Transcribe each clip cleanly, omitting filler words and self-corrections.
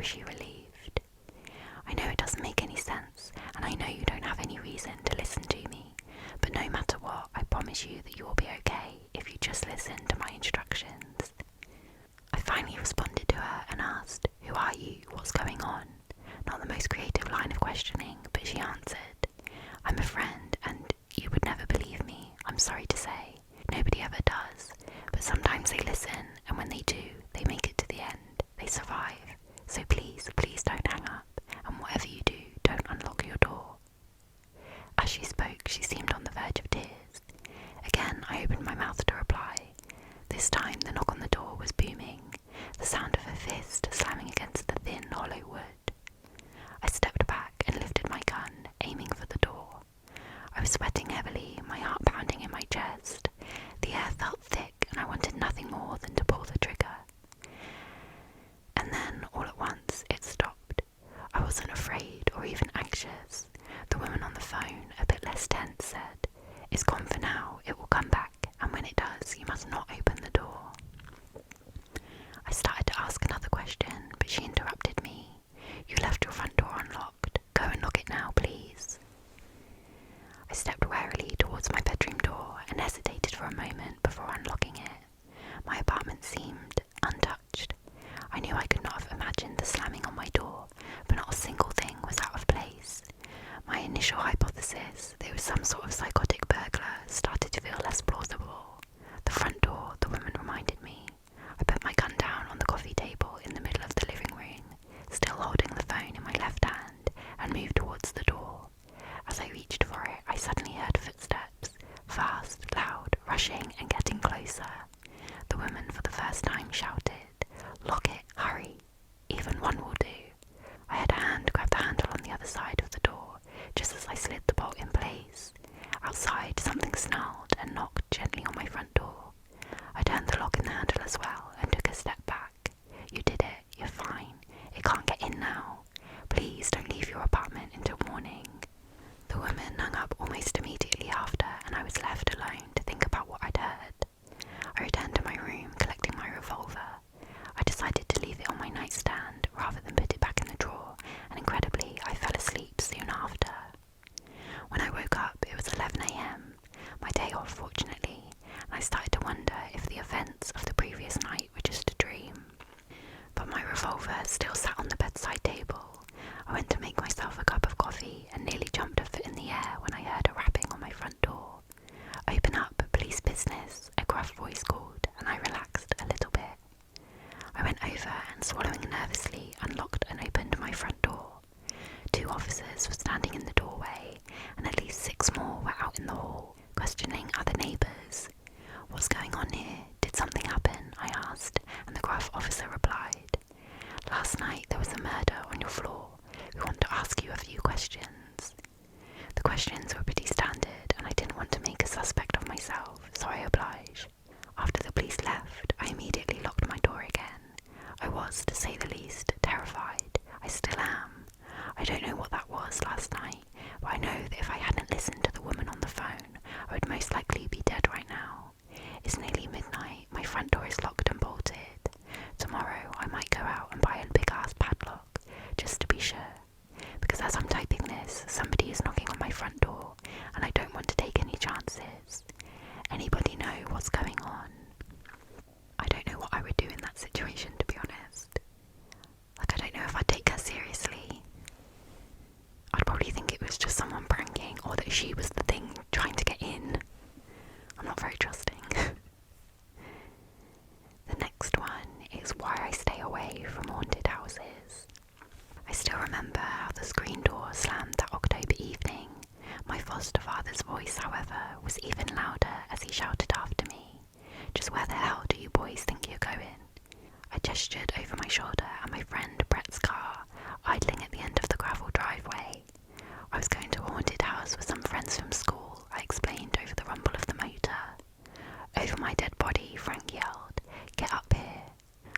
was she relieved. I know it doesn't make any sense, and I know you don't have any reason to listen to me, but no matter what, I promise you that you will be okay if you just listen to my instructions. I finally responded to her and asked, "Who are you? What's going on?" Not the most creative line of questioning, but she answered, "I'm a friend, and you would never believe me. I'm sorry to say. Nobody ever does. But sometimes they listen, and when they do, they make it to the end. They survive. So please, please don't hang up, and whatever you do, don't unlock your door." As she spoke, she seemed on the verge of tears. Again, I opened my mouth to reply. This time, the knock on the door was booming, the sound of her fist slamming against the thin, hollow wood. I stepped back and lifted my gun, aiming for the door. I was sweating heavily, my heart pounding in my chest. The air felt thick, and I wanted nothing more than to pull the trigger. And then, all at once, it stopped. I wasn't afraid or even anxious. The woman on the phone, a bit less tense, said, "It's gone for now. It will come back, and when it does, you must not open the door." I started to ask another question, but she interrupted me. "You left your front door unlocked. Go and lock it now, please." I stepped warily towards my bedroom door and hesitated for a moment before unlocking it. My apartment seemed untouched. I knew I could not have imagined the slamming on my door, but not a single thing was out of place. My initial hypothesis that it was some sort of psychotic burglar started to feel less plausible. The front door, the woman reminded me. I put my gun down on the coffee table in the middle of the living room, still holding the phone in my left hand, and moved towards the door. As I reached for it, I suddenly heard footsteps, fast, loud, rushing and getting closer. The woman for the first time shouted, "Lock it, hurry. Even one will do." I had a hand grab the handle on the other side of the door, just as I slid the bolt in place. Outside, something snarled and knocked gently on my front door. I turned the lock in the handle as well and took a step back. "You did it. You're fine. It can't get in now. Please don't leave your apartment until morning." The woman hung up almost immediately after, and I was left alone to think about what I'd heard. I returned to my room, collecting my revolver. I decided to leave it on my nightstand rather than put it back in the drawer, and incredibly, I fell asleep soon after. When I woke up, it was 11 a.m, my day off fortunately, and I started to wonder if the events of the previous night were just a dream. But my revolver still sat on the bedside table. I went to make myself a cup of coffee and nearly jumped a foot in the air when I heard a rapping on my front door. "Open up, police business," a gruff voice called, and I relaxed a little bit. I went over and, swallowing nervously, unlocked and opened my front door. 2 officers were standing in the doorway, and at least 6 more were out in the hall, questioning other neighbours. "What's going on here? Did something happen?" I asked, and the gruff officer replied, "Last night there was a murder on your floor. We want to ask you a few questions." The questions were pretty standard, and I didn't want to make a suspect of myself, so I obliged. After the police left, I immediately locked my door again. I was, to say the least, terrified. I still am. I don't know what that was last night, but I know that if I hadn't listened to the woman on the phone, I would most likely be dead right now. It's nearly midnight, my front door is locked and bolted. Tomorrow I might go out and buy a big-ass padlock, just to be sure. Because as I'm typing this, somebody is knocking on my front door, and I don't want to take any chances. Anybody know what's going on? I don't know what I would do in that situation, to be honest. I don't know if I'd take her seriously. I'd probably think it was just someone pranking, or that she was the thing trying to get in. I'm not very trusting. The next one is why I stay away from haunted houses. I still remember how the screen door slammed that October evening. My foster father's voice, however, was even louder as he shouted after me, "Just where the hell do you boys think you're going?" I gestured over my shoulder at my friend Brett's car, idling at the end of the gravel driveway. I was going to a haunted house with some friends from school, I explained over the rumble of the motor. Over my dead body, Frank yelled, "Get up here."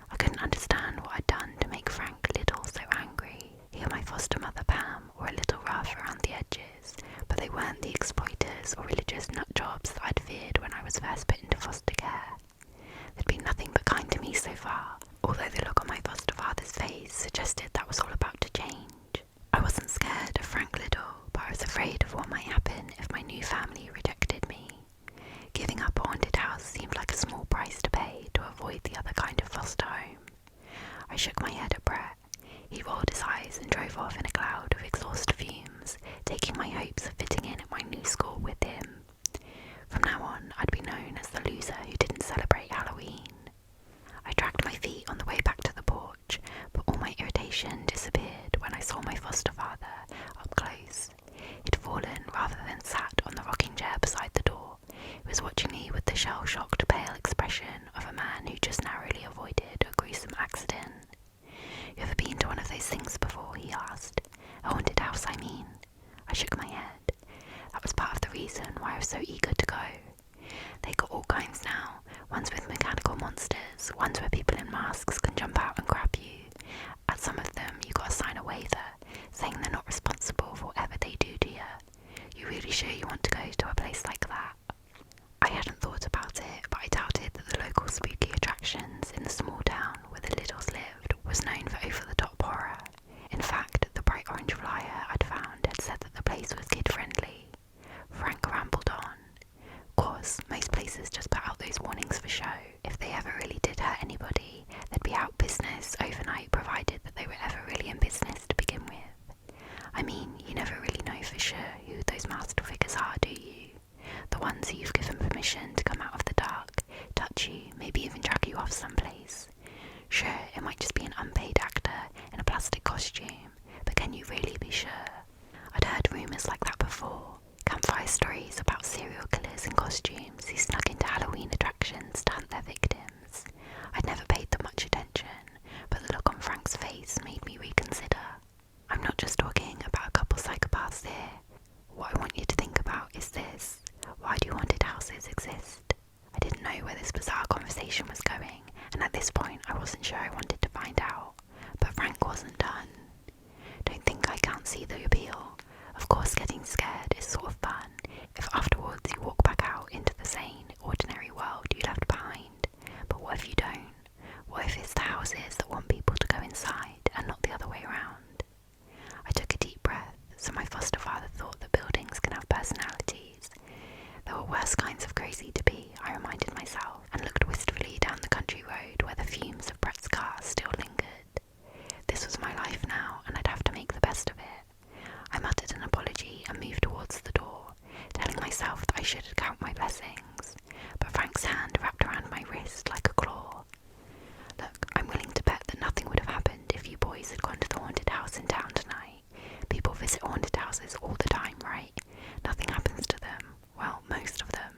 I couldn't understand what I'd done to make Frank Little so angry. He and my foster mother Pam were a little rough around the edges, but they weren't the exploiters or religious nutjobs that I'd feared when I was first put into foster care. They'd been nothing but kind to me so far, although the look on my foster father's face I shook my head at Brett. He rolled his eyes and drove off in a cloud of exhaust fumes, taking my hopes of fitting in at my new school with him. From now on, I'd be known as the loser who didn't celebrate Halloween. I dragged my feet on the way back to the porch, but all my irritation disappeared when I saw my foster father up close. He'd fallen rather than sat on the rocking chair beside the door. He was watching me with the shell-shocked, pale expression of a man who just narrowly avoided a gruesome accident. "You ever been to one of those things before?" he asked. "A haunted house, I mean." I shook my head. That was part of the reason why I was so eager to go. They got all kinds now. Ones with mechanical monsters, ones where people in masks can jump out and grab you. At some of them, you gotta sign a waiver, saying they're not responsible for whatever they do to you. You really sure you want to go to a place like that? I hadn't thought about it, but I doubted that the local spooky attractions in the small town where the Littles lived was known for over-the-top horror. In fact, the bright orange flyer I'd found had said that the place was kid-friendly. Frank rambled on. Of course, most places just put out those warnings for show. If they ever really did hurt anybody, they'd be out business overnight, provided that they were ever really in business to begin with. I mean, you never really know for sure who those masked figures are, do you? The ones who you've given permission to come out of the dark, touch you, maybe even drag you off someplace. Sure, it might just be an unpaid actor in a plastic costume, but can you really be sure? I'd heard rumours like that before. Campfire stories about serial killers in costumes who snuck into Halloween attractions to hunt their victims. I'd never paid them much attention, but the look on Frank's face made me reconsider. I'm not just talking about a couple psychopaths here. What I want you to think about is this. Why do haunted houses exist? I didn't know where this bizarre conversation was going, and at this point I wasn't sure I wanted to find out. But Frank wasn't done. Don't think I can't see the appeal. Of course, getting scared is sort of fun, if afterwards you walk back out into the sane, ordinary world you left behind. But what if you don't? What if it's the houses that want people to go inside, and not the other way around? I took a deep breath, so my foster father thought that buildings can have personalities. There were worse kinds of crazy to be, I reminded myself, and looked wistfully down the country road where the fumes of Brett's car still lingered. This was my life now, and I'd have to make the best of it. I muttered an apology and moved towards the door, telling myself that I should count my blessings, but Frank's hand wrapped around my wrist like a claw. "Look, I'm willing to bet that nothing would have happened if you boys had gone to the haunted house in town tonight. People visit haunted houses all the time, right? Nothing happens to them. Well, most of them.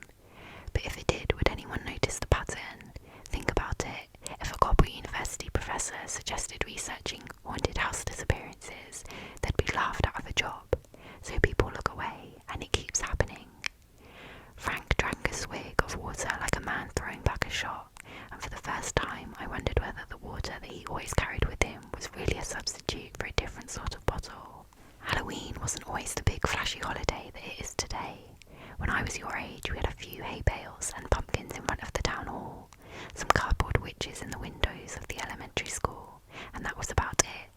But if it did, would anyone notice the pattern? Think about it. If a Cobble University professor suggested researching haunted house disappearances, they'd be laughed out of a job. So people look away, and it keeps happening." Frank drank a swig of water like a man throwing back a shot, and for the first time I wondered whether the water that he always carried with him was really a substitute for a different sort of bottle. Halloween wasn't always the big flashy holiday that it is today. When I was your age, we had a few hay bales and pumpkins in front of the town hall, some cardboard witches in the windows of the elementary school, and that was about it.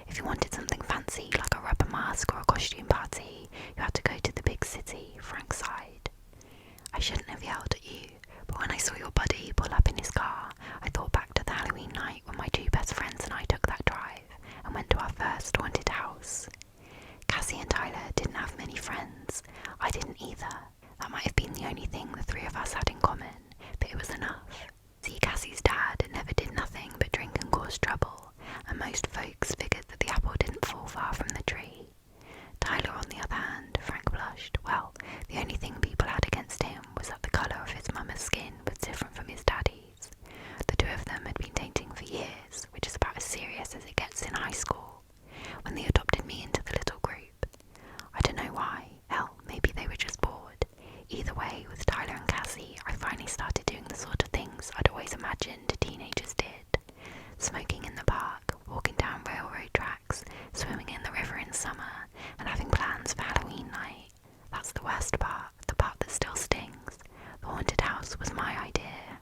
If you wanted something fancy, like a rubber mask or a costume party, you had to go to the big city, Frank sighed. I shouldn't have yelled at you, but when I saw your buddy pull up in his car, I thought back to the Halloween night when my two best friends and I took that drive and went to our first haunted house. Cassie and Tyler didn't have many friends. I didn't either. That might have been the only thing the three of us had in common, but it was enough. See, Cassie's dad never did nothing but drink and cause trouble, and most folks figured that the apple didn't fall far from the tree. Tyler, on the other hand, Frank blushed. Well, the only thing people had against him was that the colour of his mama's skin was different from his daddy's. The two of them had been dating for years, which is about as serious as it gets in high school, when they adopted me into the little group. I don't know why. Hell, maybe they were just bored. Either way, with Tyler and Cassie, I finally started doing the sort of things I'd always imagined teenagers did. Smoking in the park, walking down railroad tracks, swimming in the river in summer, and having plans for Halloween night. That's the worst part, the part that still stings. The haunted house was my idea.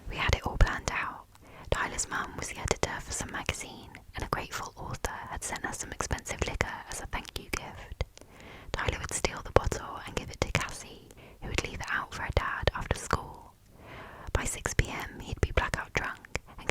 We had it all planned out. Tyler's mum was the editor for some magazine, and a grateful author had sent us some expensive liquor as a thank you gift. Tyler would steal the bottle and give it to Cassie, who would leave it out for her dad after school. By 6 p.m. he'd be blackout drunk, and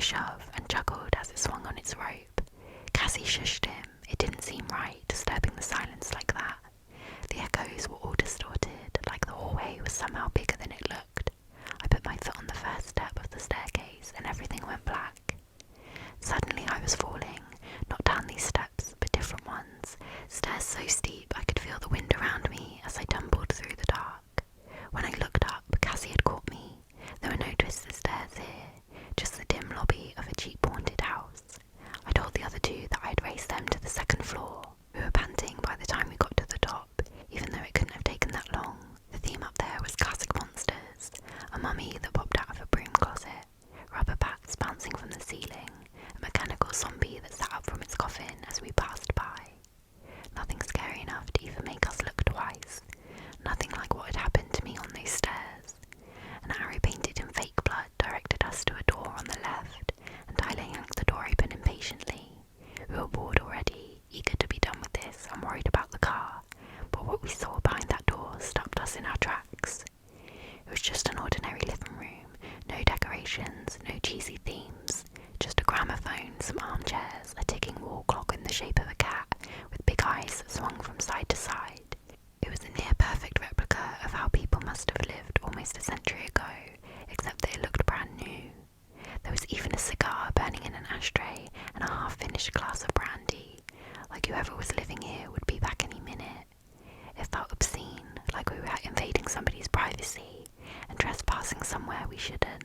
shove and chuckled as it swung on its rope. Cassie shushed him. It didn't seem right, disturbing the silence like that. The echoes were all distorted, like the hallway was somehow bigger than it looked. I put my foot on the first step of the staircase and everything went black. Suddenly I was falling, not down these steps, but different ones. Stairs so steep I could feel the wind around me as I tumbled through the dark. When I looked up, Cassie had caught me. There were no twisted stairs here, just the dim lobby of a cheap haunted house. I told the other two that I had raced them to the second floor. We were panting by the time we got to the top, even though it couldn't have taken that long. The theme up there was classic monsters, a mummy that popped out of a broom closet, rubber bats bouncing from the ceiling, a mechanical zombie that sat up from its coffin as we passed by. Nothing scary enough to even make us look twice. Nothing like what had happened to me on those stairs. An arrow painted in fake blood directed us to a door on the left, and Tyler yanked the door open impatiently. We were bored already, eager to be done with this and worried about the car, but what we saw behind that door stopped us in our tracks. It was just an ordinary living room, no decorations, no cheesy themes, just a gramophone, some armchairs, a ticking wall clock in the shape of a cat, with big eyes that swung from side to side. It was a near-perfect replica of how people must have lived almost a century ago, except that it looked brand new. There was even a cigar burning in an ashtray and a half-finished glass of brandy, like whoever was living here would be back any minute. It felt obscene, like we were invading somebody's privacy and trespassing somewhere we shouldn't.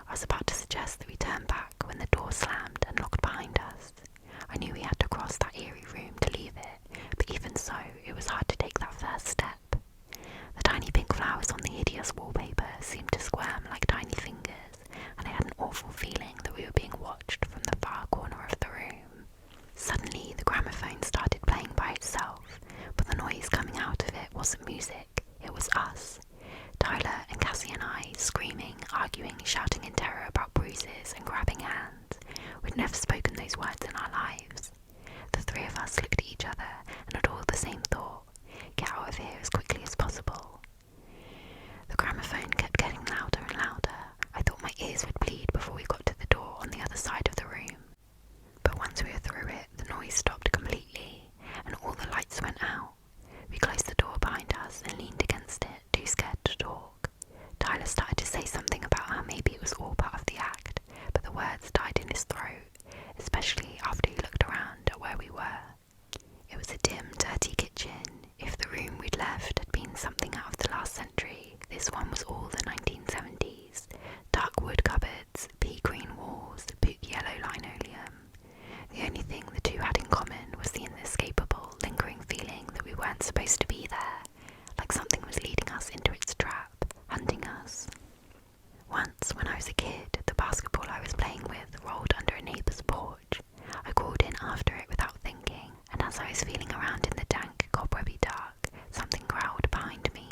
I was about to suggest that we turn back when the door slammed and locked behind us. I knew we had to cross that eerie room to leave it, but even so, it was hard to take that first step. The tiny pink flowers on the hideous wallpaper seemed to squirm like tiny fingers, and I had an awful feeling that we were being watched from the far corner of the room. Suddenly, the gramophone started playing by itself, but the noise coming out of it wasn't music, it was us. Tyler and Cassie and I, screaming, arguing, shouting in terror about bruises and grabbing hands. We'd never spoken those words in our lives. The three of us looked at each other and had all the same thought: get out of here as quickly as possible. The gramophone kept getting louder and louder. I thought my ears would bleed before we got to the door on the other side of the room. But once we were through it, the noise stopped completely, and all the lights went out. We closed the door behind us and leaned against it, too scared to talk. Tyler started to say something about how maybe it was all part of the act, but the words died in his throat, especially after he looked around at where we were. It was a dim, dirty kitchen. If the room we'd left had been something out of the last century, this one was all the 1970s. Dark wood cupboards, pea green walls, boot yellow linoleum. The only thing the two had in common was the inescapable, lingering feeling that we weren't supposed to be there, like something was leading us into its trap, hunting us. Once, when I was a kid, the basketball I was playing with rolled under a neighbour's porch. I crawled in after it without thinking, and as I was feeling around in the dank, cobwebby dark, something growled behind me.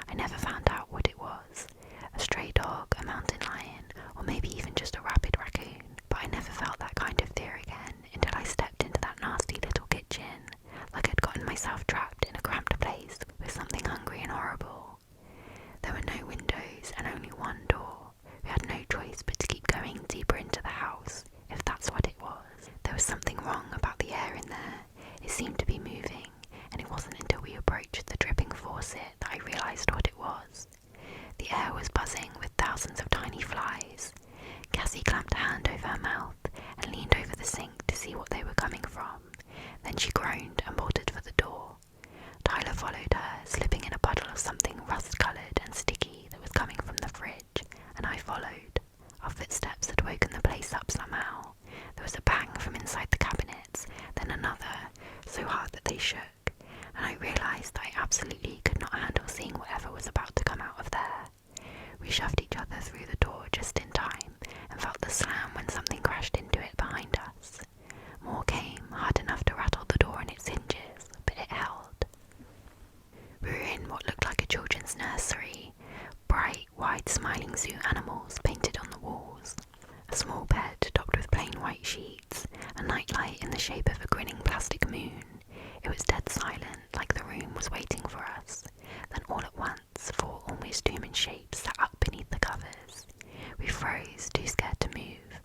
I never found out what it was. A stray dog, a mountain lion, or maybe even just a rabid raccoon. But I never felt that kind of fear again until I stepped into that nasty little kitchen, like I'd gotten myself trapped in a cramped place with something hungry and horrible. There were no windows and only one door. We had no choice but to keep going deeper into the house, if that's what it was. There was something wrong about the air in there. It seemed to be moving, and it wasn't until we approached the dripping faucet that I realised what it was. The air was buzzing with thousands of tiny flies. Cassie clamped a hand over her mouth and leaned over the sink to see what they were coming from. Then she groaned and bolted for the door. Tyler followed her, slipping in a puddle of something rust-coloured and sticky that was coming from the fridge, and I followed. Our footsteps had woken the place up somehow. There was a bang from inside the cabinets, then another, so hard that they shook, and I realised that I absolutely could not handle seeing whatever was about to come out of there. We shoved each other through the door just in time, and felt the slam when something crashed into it behind us. More came, hard enough to rattle the door on its hinges, but it held. We were in what looked like a children's nursery, bright, wide, smiling zoo animals painted on the walls. A small bed topped with plain white sheets, a nightlight in the shape of a grinning plastic moon. It was dead silent, like the room was waiting for us. Then all at once, four almost human shapes sat up beneath the covers. We froze, too scared to move.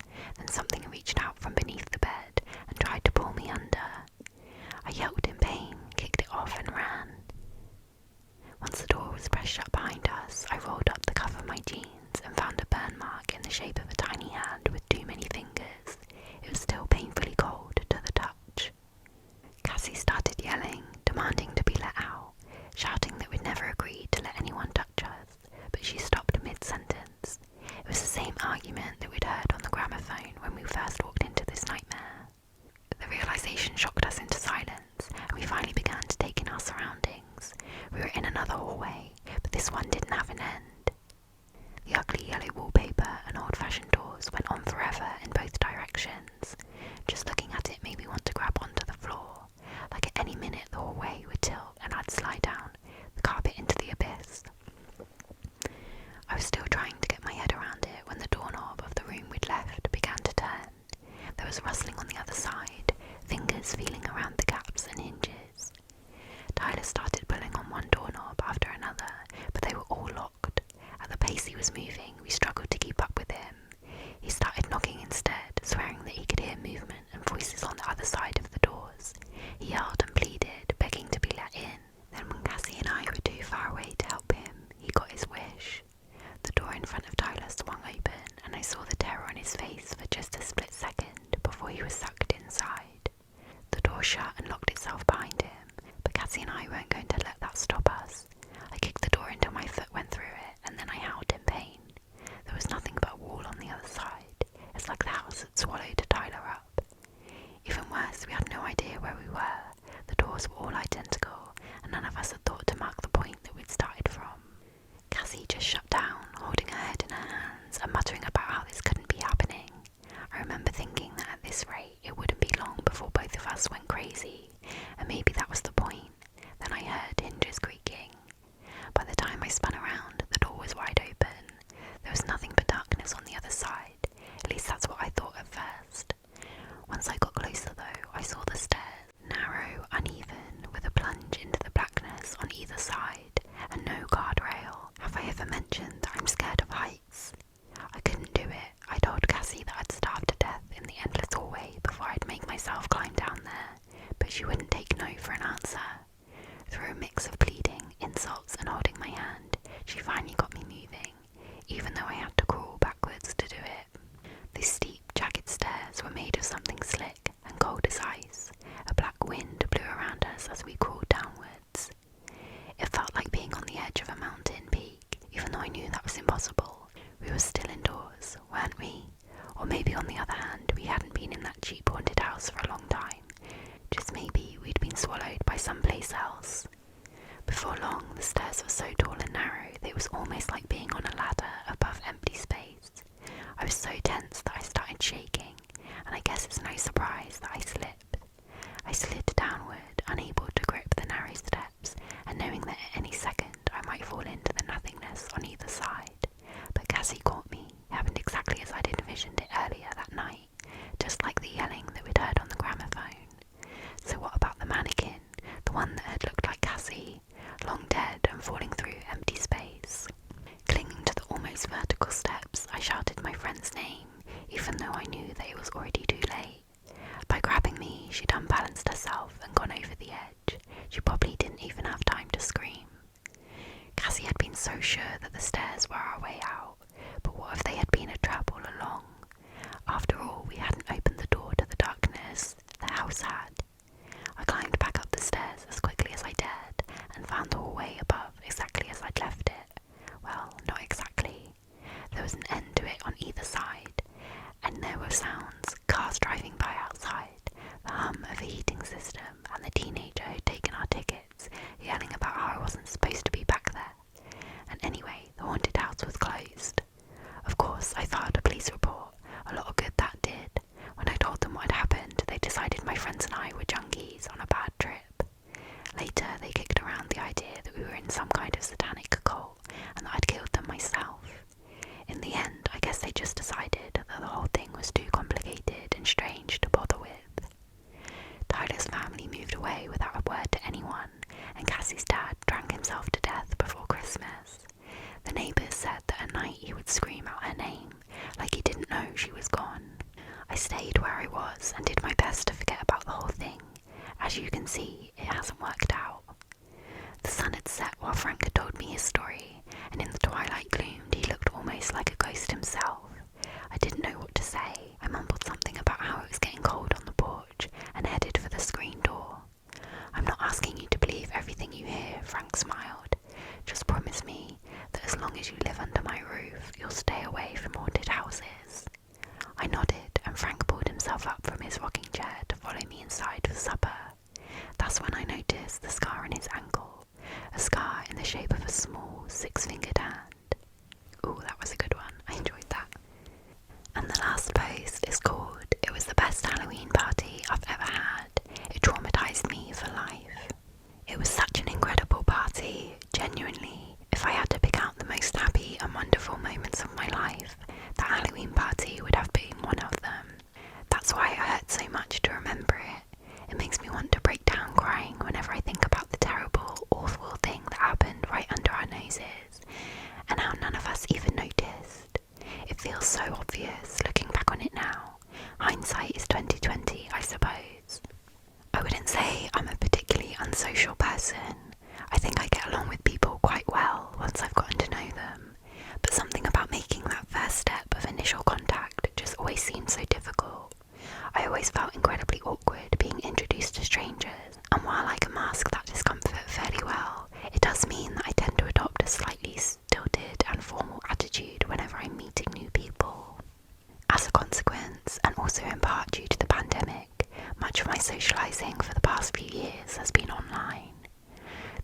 doors had swallowed Tyler up. Even worse, we had no idea where we were. The doors were all identical, and none of us had thought to mark the point that we'd started from. Cassie just shut down, holding her head in her hands and muttering about how this couldn't be happening. I remember thinking that at this rate it wouldn't be long before both of us went crazy, and maybe that was the point. Then I heard hinges creaking. By the time I spun around, the door was wide open. There was nothing but darkness on the other side. At least that's what I thought at first. Once I got closer though, I saw the stairs, narrow, uneven, with a plunge into the blackness on either side, and no guardrail. Have I ever mentioned that I'm scared of heights? I couldn't do it. I told Cassie that I'd starve to death in the endless hallway before I'd make myself climb down there, but she wouldn't take no for an answer. Through a mix of pleading, insults and holding my hand, she finally got me moving, even though I had to crawl backwards to do it. The steep, jagged stairs were made of something slick and cold as ice. A black wind blew around us as we crawled downwards. It felt like being on the edge of a mountain peak, even though I knew that was impossible. We were still indoors, weren't we? Or maybe on the other hand, we hadn't been in that cheap haunted house for a long time. Just maybe we'd been swallowed by someplace else. Before long, the stairs were so tall and narrow that it was almost like being on a ladder above empty space. I was so tense that I started shaking, and I guess it's no surprise that I slipped. I slid downward, unable to grip the narrow steps, and knowing that at any second I might fall into the nothingness on either side. But Cassie caught me. It happened exactly as I'd envisioned it earlier that night, just like the yelling that we'd heard on the gramophone. So what about the mannequin, the one that had looked like Cassie, long dead and falling through empty space? Clinging to the almost vertical steps, I shouted my friend's name, even though I knew that it was already too late. By grabbing me, she'd unbalanced herself and gone over the edge. She probably didn't even have time to scream. Cassie had been so sure that the stairs were our way out, but what if they had been a trap all along? After all, we hadn't opened the door to the darkness, the house had. I climbed back up the stairs as quickly as I dared and found the hallway above exactly as I'd left it. Well, not exactly. There was an end to it on either side, and there were sounds, cars driving by outside, the hum of a heating system, and the teenager who'd taken our tickets, yelling about how I wasn't supposed to be back there. And anyway, the haunted house was closed. Of course, I filed a police report. A lot of good that did. When I told them what had happened, they decided my friends and I were junkies on a bad trip. Later, they kicked around the idea that we were in some kind of satanic cult and that I'd killed them myself. In the end, I guess they just decided that the whole thing was too complicated and strange to bother with. Tyler's family moved away without a word to anyone, and Cassie's dad drank himself to death before Christmas. The neighbours said that at night he would scream out her name, like he didn't know she was gone. I stayed where I was and did my best to forget about the whole thing. As you can see, it hasn't worked out. The sun had set while Frank had told me his story, and in the twilight gloom he looked almost like a ghost himself. I didn't know what to say. I mumbled something about how it was getting cold on the porch and headed for the screen door. "I'm not asking you to believe everything you hear," Frank smiled. "Just promise me that as long as you live under my roof, you'll stay away from haunted houses." I nodded, and Frank pulled himself up from his rocking chair to follow me inside for supper. That's when I noticed the scar on his ankle, a scar in the shape of a small, six-fingered hand. Ooh, that was a good one. I enjoyed that. And the last post is called "It was the best Halloween party I've ever had. It traumatised me for life." It was such an incredible party, genuinely. If I had to pick out the most happy and wonderful moments of my life, the Halloween party would have been one of them. That's why it hurt so much to remember it. It makes me want to break down crying whenever I think about the terrible, awful thing that happened right under our noses, and how none of us even noticed. It feels so obvious looking back on it now. Hindsight is 20/20, I suppose. I wouldn't say I'm a particularly unsocial person. I think I get along with people quite well once I've gotten to know them, but something about making that first step of initial contact just always seemed so difficult. I always felt incredibly awkward being introduced to strangers, and while I can mask that discomfort fairly well, it does mean that I tend to adopt a slightly stilted and formal attitude whenever I'm meeting new people. As a consequence, and socialising for the past few years has been online.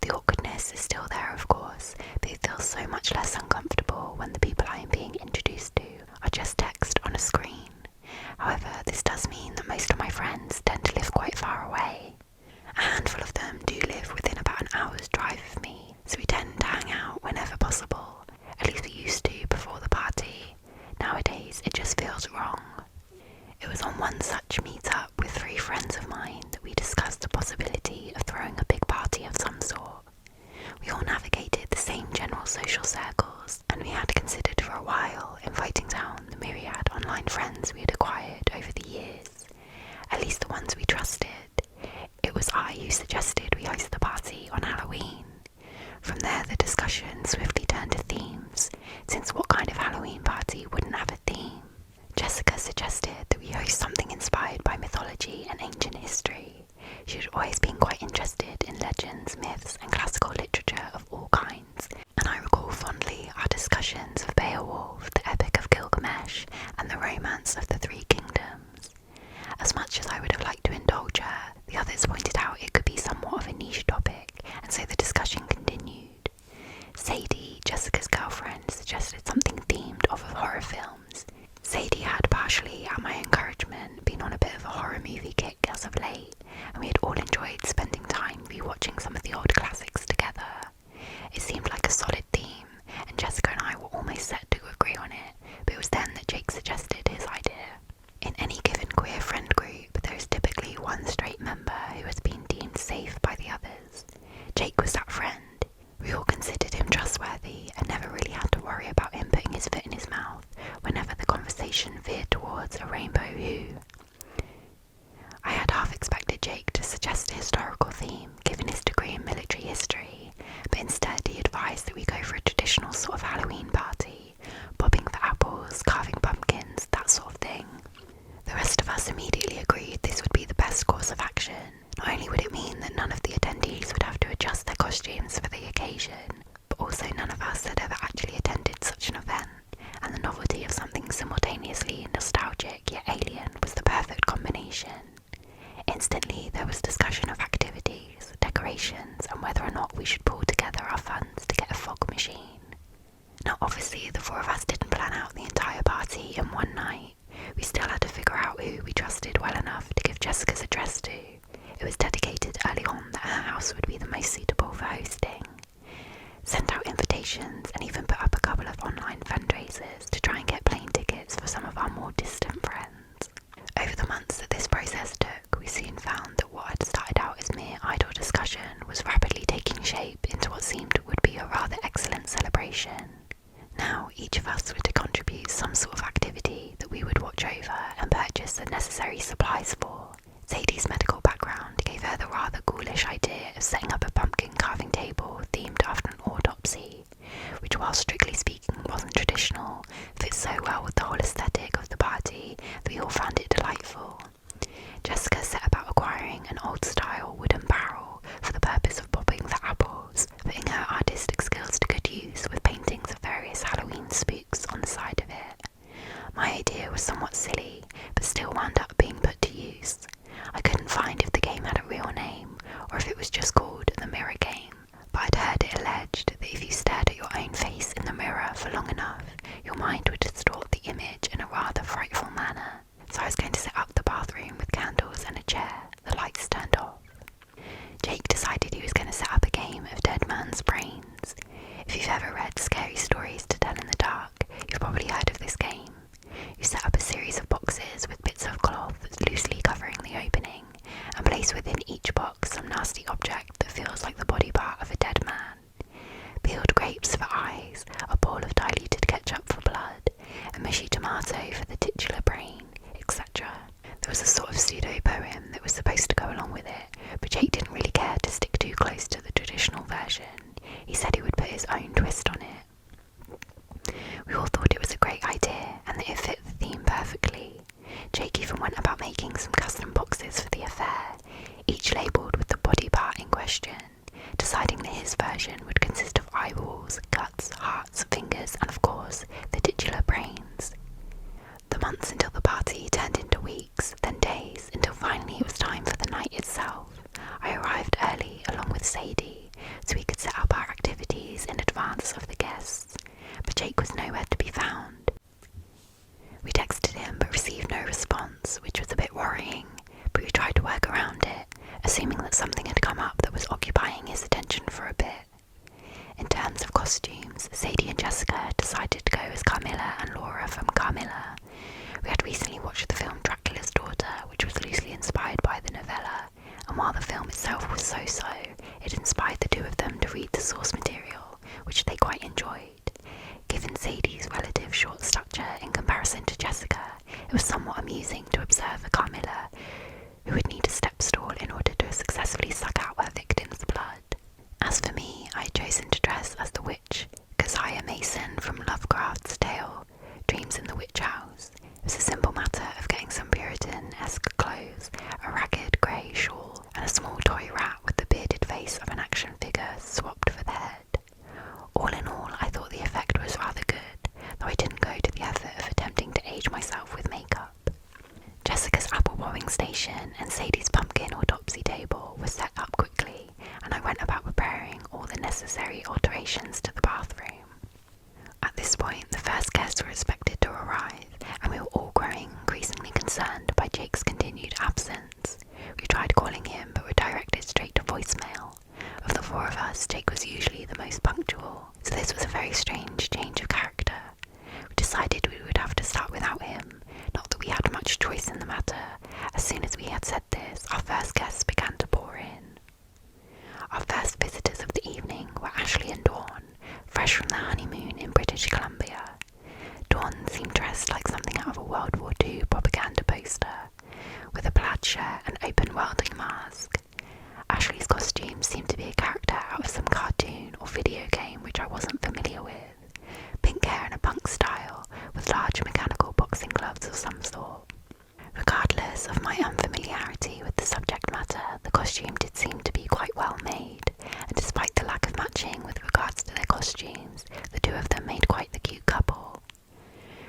The awkwardness is still there, of course, but it feels so much less uncomfortable when the people I am being introduced to are just text on a screen. However, this does mean that most of my friends tend to live quite far away. A handful of them do live within about an hour's drive of me, so we tend to hang out whenever possible. At least we used to before the party. Nowadays, it just feels wrong. It was on one such meet-up with 3 friends of mine that we discussed the possibility of throwing a big party of some sort. We all navigated the same general social circles, and we had considered for a while inviting down the myriad online friends we had acquired over the years, at least the ones we trusted. It was I who suggested we host the party on Halloween. From there, the discussion swiftly turned to themes, since what kind of Halloween party wouldn't have a theme? Jessica suggested that we host something inspired by mythology and ancient history. She had always been quite interested in legends, myths, and classical literature of all kinds, and I recall fondly our discussions of Beowulf, the Epic of Gilgamesh, and the Romance of the Three Kingdoms. As much as I would have liked to indulge her, the others pointed out it could be somewhat of a niche topic, and so the discussion continued. Sadie, Jessica's girlfriend, suggested something themed off of horror films. Sadie had, partially at my encouragement, been on a bit of a horror movie kick as of late, and we had all enjoyed spending time rewatching some of the old classics together. It seemed like a solid theme, and Jessica and I were almost set to agree on it, but it was then that Jake suggested his idea. In any given queer friend group, there is typically one straight member who has been deemed safe by the others. Jake was that friend. We all considered him trustworthy and never really had to worry about him putting his foot in his mouth whenever the conversation veered towards a rainbow who. I had half expected Jake to suggest a historical theme, given his degree in military history, but instead he advised that we go for a traditional sort of Halloween party, bobbing for apples, carving pumpkins, that sort of thing. The rest of us immediately agreed this would be the best course of action. Not only would it mean that none of the attendees would have to adjust their costumes for the occasion, but also none of us had ever actually attended such an event, and the novelty of something simultaneously nostalgic yet alien was the perfect combination. Instantly there was discussion of activities, decorations, and whether or not we should pool together our funds to get a fog machine. Now obviously the 4 of us didn't plan out the entire party in one night. We still had to figure out who we trusted well enough to give Jessica's address to. It was dedicated early on that her house would be the most suitable for hosting. Sent out invitations and even put up a couple of online fundraisers to try and get plane tickets for some of our more distant friends. Over the months that this process took, we soon found that what had started out as mere idle discussion was rapidly taking shape into what seemed would be a rather excellent celebration. Now, each of us were to contribute some sort of activity that we would watch over and purchase the necessary supplies for. Sadie's medical background gave her the rather ghoulish idea of setting up a pumpkin carving table themed after an autopsy, which, while strictly speaking wasn't traditional, fit so well with the whole aesthetic of the party that we all found it delightful. Jessica set about acquiring an old-style wooden barrel for the purpose of popping the apples, putting her artistic skills to good use with paintings of various Halloween spooks on the side of it. My idea was somewhat silly, but still wound up being put to use. I couldn't find if the game had a real name, or if it was just called the mirror game, but I'd heard it alleged that if you stared at your own face in the mirror for long enough, your mind would distort the image in a rather frightful manner. So I was going to set up the bathroom with candles and a chair, the lights turned off. Jake decided he was going to set up a game of Dead Man's Brains. If you've ever read Scary Stories to Tell in the Dark, you've probably heard of this game. You set up a series of boxes with bits of cloth loosely covering the opening, and place within each box some nasty object that feels like the body part of a dead man. Peeled grapes for eyes, a bowl of diluted ketchup for blood, a mushy tomato for the titular brain, etc. There was a sort of pseudo-poem that was supposed to go along with it, but Jake didn't really care to stick too close to the traditional version. He said he would put his own twist on it. We all thought it was a great idea and that it fit the theme perfectly. Jake even went about making some custom boxes for the affair, each labelled with the body part in question, deciding that his version would consist of eyeballs, guts, hearts, fingers, and of course, the titular brains. The months until the party turned into weeks, then days, until finally it was time for the night that something had come up that was occupying his attention for a bit. In terms of costumes, Sadie and Jessica decided to go as Carmilla and Laura from Carmilla. We had recently watched the film Dracula's Daughter, which was loosely inspired by the novella, and while the film itself was so-so, it inspired the two of them to read the source material, which they quite enjoyed. Given Sadie's relative short stature in comparison to Jessica, it was somewhat amusing to observe a Carmilla who would need a step stool in order to successfully suck out her victim's blood. As for me, I had chosen to dress as the witch, Keziah Mason from Lovecraft's tale, Dreams in the Witch House. It was a simple matter of getting some Puritan-esque clothes, a ragged grey shawl, and a small toy rat with the bearded face of an action figure swapped for the head. All in all, I thought the effect was rather good, though I didn't go to the effort of attempting to age myself with makeup. Jessica's apple boring station and Sadie's pumpkin autopsy table were set up quickly, and I went about preparing all the necessary alterations to the bathroom. At this point, the first guests were expected to arrive, and we were all growing increasingly concerned by Jake's continued absence. We tried calling him, but were directed straight to voicemail. Of the four of us, Jake was usually the most punctual, so this was a very strange change of character. We decided we would have to start without him, not that we had much choice in the matter. As soon as we had said this, our first guests began to pour in. Our first visitors of the evening were Ashley and Dawn, fresh from their honeymoon in British Columbia. Dawn seemed dressed like something out of a World War II propaganda poster, with a plaid shirt and open welding mask. Ashley's costume seemed to be a character out of some cartoon or video game which I wasn't familiar with. Pink hair in a punk style, with large mechanical boxing gloves of some sort. Regardless of my unfamiliarity with the subject matter, the costume did seem to be quite well made, and despite the lack of matching with regards to their costumes, the two of them made quite the cute couple.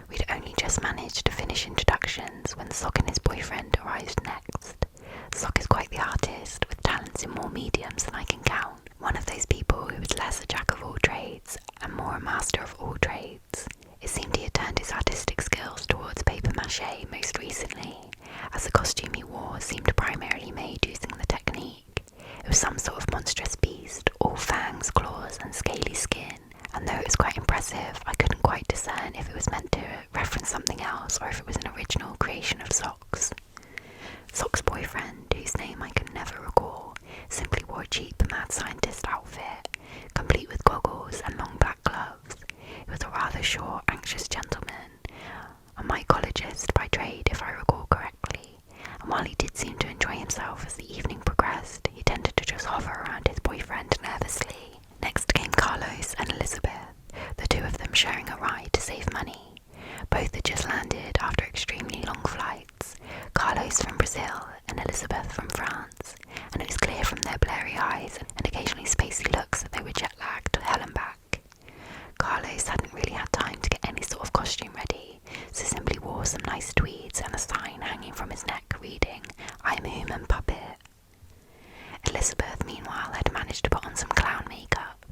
We'd only just managed to finish introductions when Sock and his boyfriend arrived next. Sock is quite the artist, with talents in more mediums than I can count. One of those people who was less a jack of all trades and more a master of all trades. It seemed he had turned his artistic skills towards papier-mâché most recently, as the costume he wore seemed primarily made using the technique. It was some sort of monstrous beast, all fangs, claws and scaly skin, and though it was quite impressive, I couldn't quite discern if it was meant to reference something else or if it was an original creation of Sock's. Sock's boyfriend, whose name I can never recall, simply wore a cheap mad scientist outfit, complete with goggles and long black gloves. He was a rather short, anxious gentleman, a mycologist by trade if I recall correctly, and while he did seem to enjoy himself as the evening progressed, he tended to just hover around his boyfriend nervously. Next came Carlos and Elizabeth, the two of them sharing a ride to save money. Both had just landed after extremely long flights, Carlos from Brazil and Elizabeth from France, and it was clear from their blurry eyes and occasionally spacey looks that they were jet-lagged to hell and back. Carlos hadn't really had time to get any sort of costume ready, so simply wore some nice tweeds and a sign hanging from his neck reading, "I am a human puppet." Elizabeth, meanwhile, had managed to put on some clown makeup.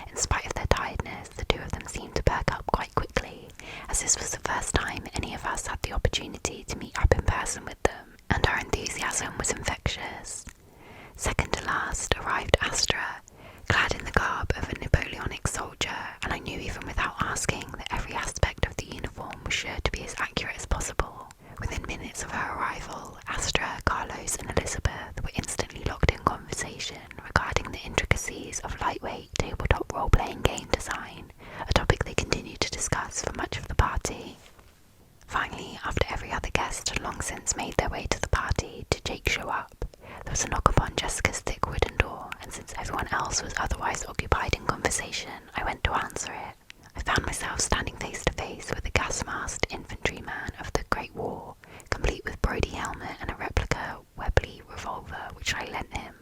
In spite of their tiredness, the two of them seemed to perk up quite quickly, as this was the first time any of us had the opportunity to meet up in person with them, and our enthusiasm was infectious. Second to last arrived Astra, clad in the garb of a Napoleonic soldier, and I knew even without asking that every aspect of the uniform was sure to be as accurate as possible. Within minutes of her arrival, Astra, Carlos and Elizabeth were instantly locked in conversation regarding the intricacies of lightweight tabletop role-playing game design, a topic they continued to discuss for much of the party. Finally, after every other guest had long since made their way to the party, did Jake show up. There was a knock upon Jessica's thick wooden door, and since everyone else was otherwise occupied in conversation, I went to answer it. I found myself standing face to face with a gas-masked infantryman of the Great War, complete with Brody helmet and a replica Webley revolver which I lent him.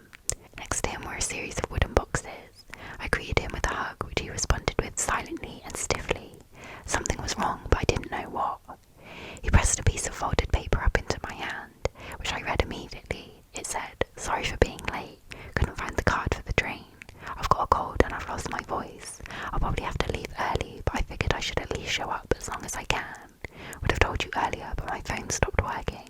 Next to him were a series of wooden boxes. I greeted him with a hug, which he responded with silently and stiffly. Something was wrong, but I didn't know what. He pressed a piece of folded paper up into my hand, which I read immediately. It said, "Sorry for being late. Couldn't find the card for the train. I've got a cold and I've lost my voice. I'll probably have to leave early, but I figured I should at least show up as long as I can. Would have told you earlier, but my phone stopped working.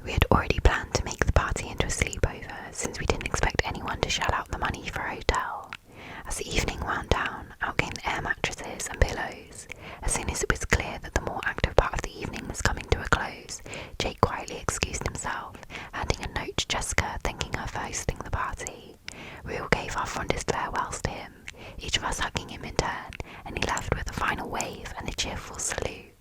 We had already planned to make the party into a sleepover since we didn't expect anyone to shell out the money for a hotel. As the evening wound down, out came the air mattresses and pillows. As soon as it was clear that the more active part of the evening was coming to a close, Jake quietly excused himself, handing a note to Jessica thanking her for hosting the party. We all gave our fondest farewells to him, each of us hugging him in turn, and he left with a final wave and a cheerful salute.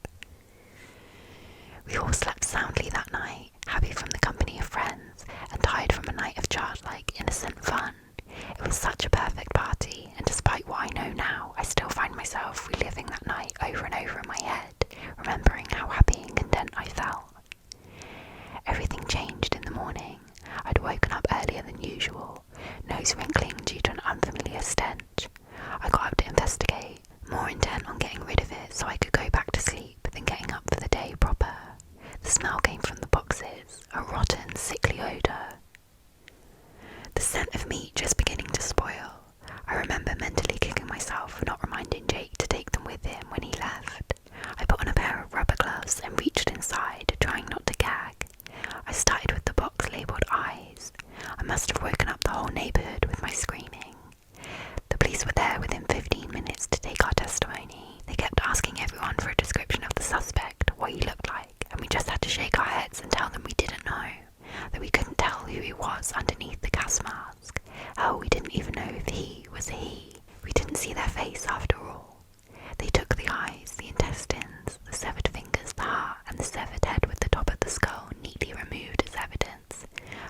We all slept soundly that night, happy from the company of friends, and tired from a night of childlike, innocent fun. It was such a perfect party, and despite what I know now, I still find myself reliving that night over and over in my head, remembering how happy and content I felt. Everything changed in the morning. I'd woken up earlier than usual, nose wrinkling due to an unfamiliar stench. I got up to investigate, more intent on getting rid of it so I could go back to sleep than getting up for the day proper. The smell came from the boxes, a rotten, sickly odour. The scent of meat just beginning to spoil. I remember mentally kicking myself for not reminding Jake to take them with him when he left. I put on a pair of rubber gloves and reached inside, trying not to gag. I started with the box labelled eyes. I must have woken up the whole neighbourhood with my screaming. The police were there within 15 minutes to take our testimony. They kept asking everyone for a description of the suspect, what he looked like, and we just had to shake our heads and tell them we didn't know, that we couldn't tell who he was underneath the gas mask. Hell, we didn't even know if he was a he. We didn't see their face after all. They took the eyes, the intestines, the severed fingers, the heart, and the severed head with the top of the skull neatly removed as evidence.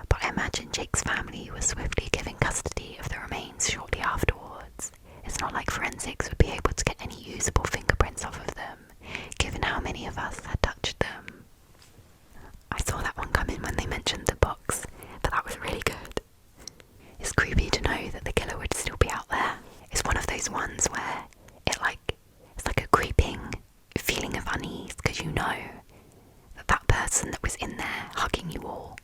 But I imagine Jake's family was swiftly given custody of the remains shortly afterwards. It's not like forensics would be able to get any usable fingerprints off of them, given how many of us had touched them. I saw that one come in when they mentioned the box, but that was really good. It's creepy to know that the killer would still be out there. It's one of those ones where it's like a creeping feeling of unease, because you know that that person that was in there hugging you all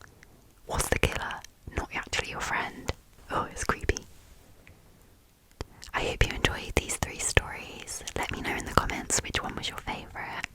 was the killer, not actually your friend. Oh, it's creepy. I hope you enjoyed these 3 stories. Let me know in the comments which one was your favourite,